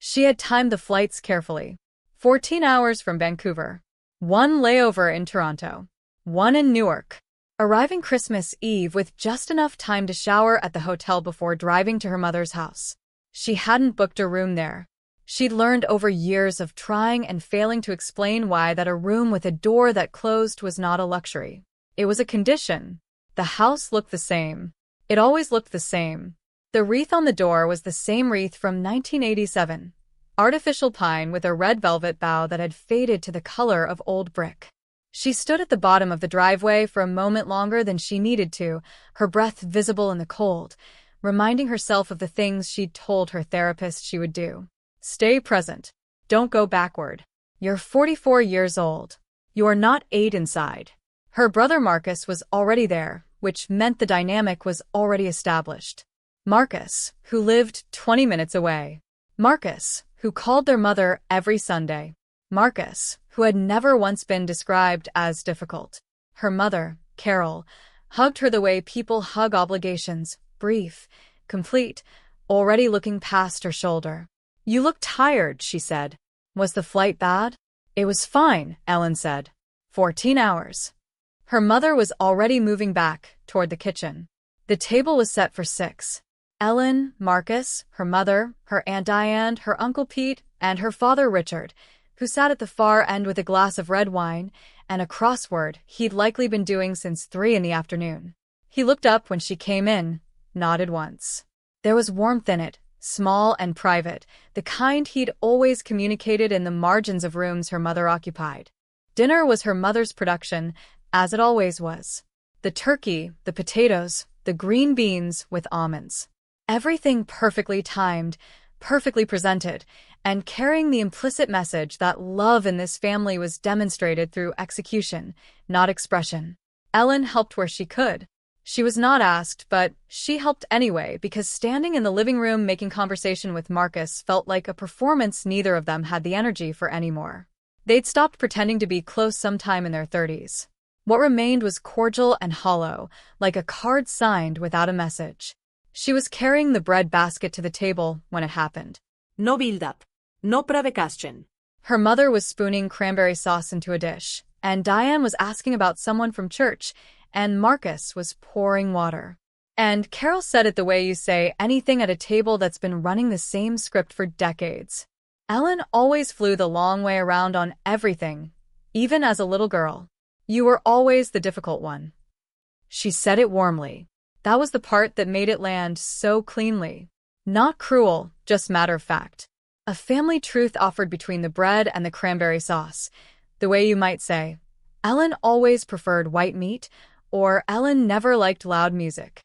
She had timed the flights carefully. 14 hours from Vancouver. 1 layover in Toronto. 1 in Newark. Arriving Christmas Eve with just enough time to shower at the hotel before driving to her mother's house. She hadn't booked a room there. She'd learned over years of trying and failing to explain why that a room with a door that closed was not a luxury. It was a condition. The house looked the same. It always looked the same. The wreath on the door was the same wreath from 1987. Artificial pine with a red velvet bough that had faded to the color of old brick. She stood at the bottom of the driveway for a moment longer than she needed to, her breath visible in the cold, reminding herself of the things she'd told her therapist she would do. Stay present. Don't go backward. You're 44 years old. You are not 8 inside. Her brother Marcus was already there, which meant the dynamic was already established. Marcus, who lived 20 minutes away. Marcus, who called their mother every Sunday. Marcus, who had never once been described as difficult. Her mother, Carol, hugged her the way people hug obligations, brief, complete, already looking past her shoulder. You look tired, she said. Was the flight bad? It was fine, Ellen said. 14 hours. Her mother was already moving back toward the kitchen. The table was set for 6. Ellen, Marcus, her mother, her Aunt Diane, her Uncle Pete, and her father Richard, who sat at the far end with a glass of red wine and a crossword he'd likely been doing since 3 in the afternoon. He looked up when she came in, nodded once. There was warmth in it, small and private, the kind he'd always communicated in the margins of rooms her mother occupied. Dinner was her mother's production, as it always was. The turkey, the potatoes, the green beans with almonds. Everything perfectly timed, perfectly presented, and carrying the implicit message that love in this family was demonstrated through execution, not expression. Ellen helped where she could. She was not asked, but she helped anyway because standing in the living room making conversation with Marcus felt like a performance neither of them had the energy for anymore. They'd stopped pretending to be close sometime in their 30s. What remained was cordial and hollow, like a card signed without a message. She was carrying the bread basket to the table when it happened. No build-up. No provocation. Her mother was spooning cranberry sauce into a dish, and Diane was asking about someone from church, and Marcus was pouring water. And Carol said it the way you say anything at a table that's been running the same script for decades. Ellen always flew the long way around on everything, even as a little girl. You were always the difficult one. She said it warmly. That was the part that made it land so cleanly. Not cruel, just matter of fact. A family truth offered between the bread and the cranberry sauce. The way you might say, Ellen always preferred white meat, or Ellen never liked loud music.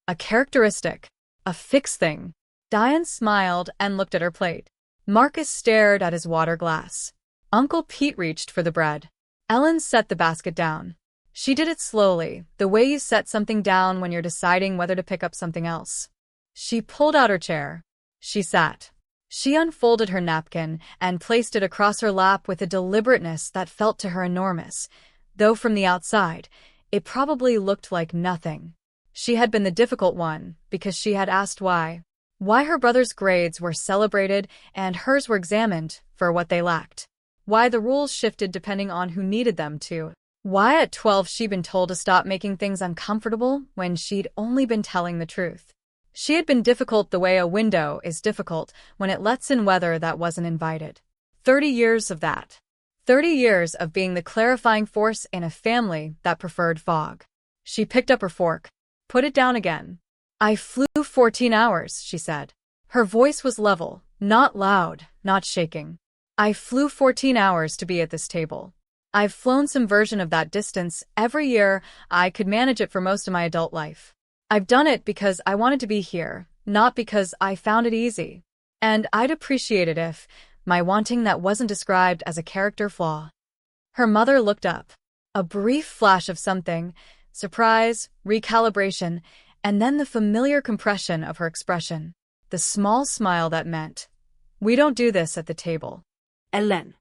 A characteristic. A fixed thing. Diane smiled and looked at her plate. Marcus stared at his water glass. Uncle Pete reached for the bread. Ellen set the basket down. She did it slowly, the way you set something down when you're deciding whether to pick up something else. She pulled out her chair. She sat. She unfolded her napkin and placed it across her lap with a deliberateness that felt to her enormous, though from the outside, it probably looked like nothing. She had been the difficult one because she had asked why. Why her brother's grades were celebrated and hers were examined for what they lacked. Why the rules shifted depending on who needed them to. Why at 12 she'd been told to stop making things uncomfortable when she'd only been telling the truth. She had been difficult the way a window is difficult when it lets in weather that wasn't invited. 30 years of that. 30 years of being the clarifying force in a family that preferred fog. She picked up her fork, put it down again. I flew 14 hours, she said. Her voice was level, not loud, not shaking. I flew 14 hours to be at this table. I've flown some version of that distance every year. I could manage it for most of my adult life. I've done it because I wanted to be here, not because I found it easy. And I'd appreciate it if my wanting that wasn't described as a character flaw. Her mother looked up. A brief flash of something, surprise, recalibration, and then the familiar compression of her expression. The small smile that meant, we don't do this at the table. Ellen.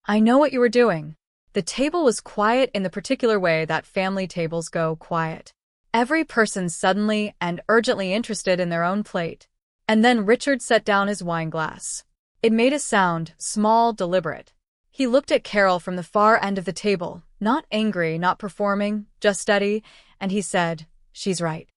I know what you were doing. The table was quiet in the particular way that family tables go quiet. Every person suddenly and urgently interested in their own plate. And then Richard set down his wine glass. It made a sound, small, deliberate. He looked at Carol from the far end of the table, not angry, not performing, just steady, and he said, "She's right."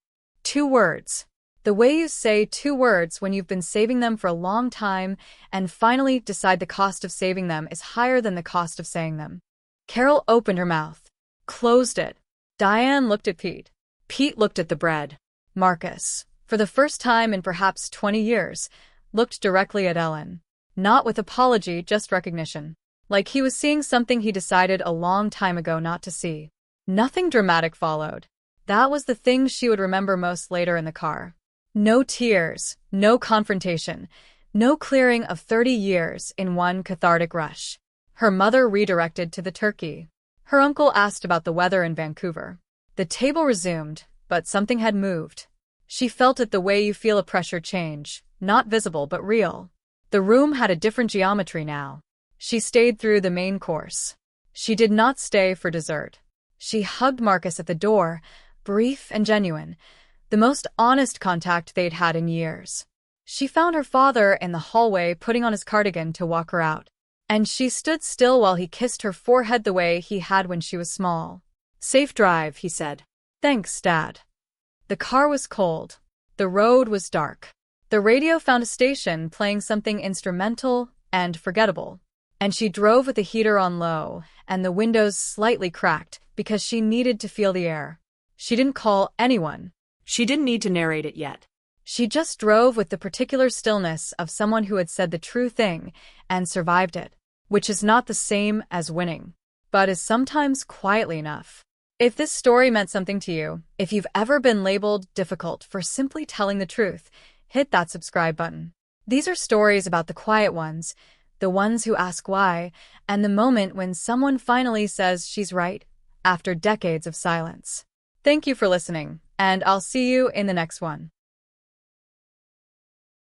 2 words. The way you say 2 words when you've been saving them for a long time and finally decide the cost of saving them is higher than the cost of saying them. Carol opened her mouth, closed it. Diane looked at Pete. Pete looked at the bread. Marcus, for the first time in perhaps 20 years, looked directly at Ellen. Not with apology, just recognition. Like he was seeing something he decided a long time ago not to see. Nothing dramatic followed. That was the thing she would remember most later in the car. No tears, no confrontation, no clearing of 30 years in one cathartic rush. Her mother redirected to the turkey. Her uncle asked about the weather in Vancouver. The table resumed, but something had moved. She felt it the way you feel a pressure change, not visible but real. The room had a different geometry now. She stayed through the main course. She did not stay for dessert. She hugged Marcus at the door, brief and genuine, the most honest contact they'd had in years. She found her father in the hallway putting on his cardigan to walk her out, and she stood still while he kissed her forehead the way he had when she was small. "Safe drive," he said. "Thanks, Dad." The car was cold. The road was dark. The radio found a station playing something instrumental and forgettable, and she drove with the heater on low and the windows slightly cracked because she needed to feel the air. She didn't call anyone. She didn't need to narrate it yet. She just drove with the particular stillness of someone who had said the true thing and survived it, which is not the same as winning, but is sometimes quietly enough. If this story meant something to you, if you've ever been labeled difficult for simply telling the truth, hit that subscribe button. These are stories about the quiet ones, the ones who ask why, and the moment when someone finally says she's right, after decades of silence. Thank you for listening, and I'll see you in the next one.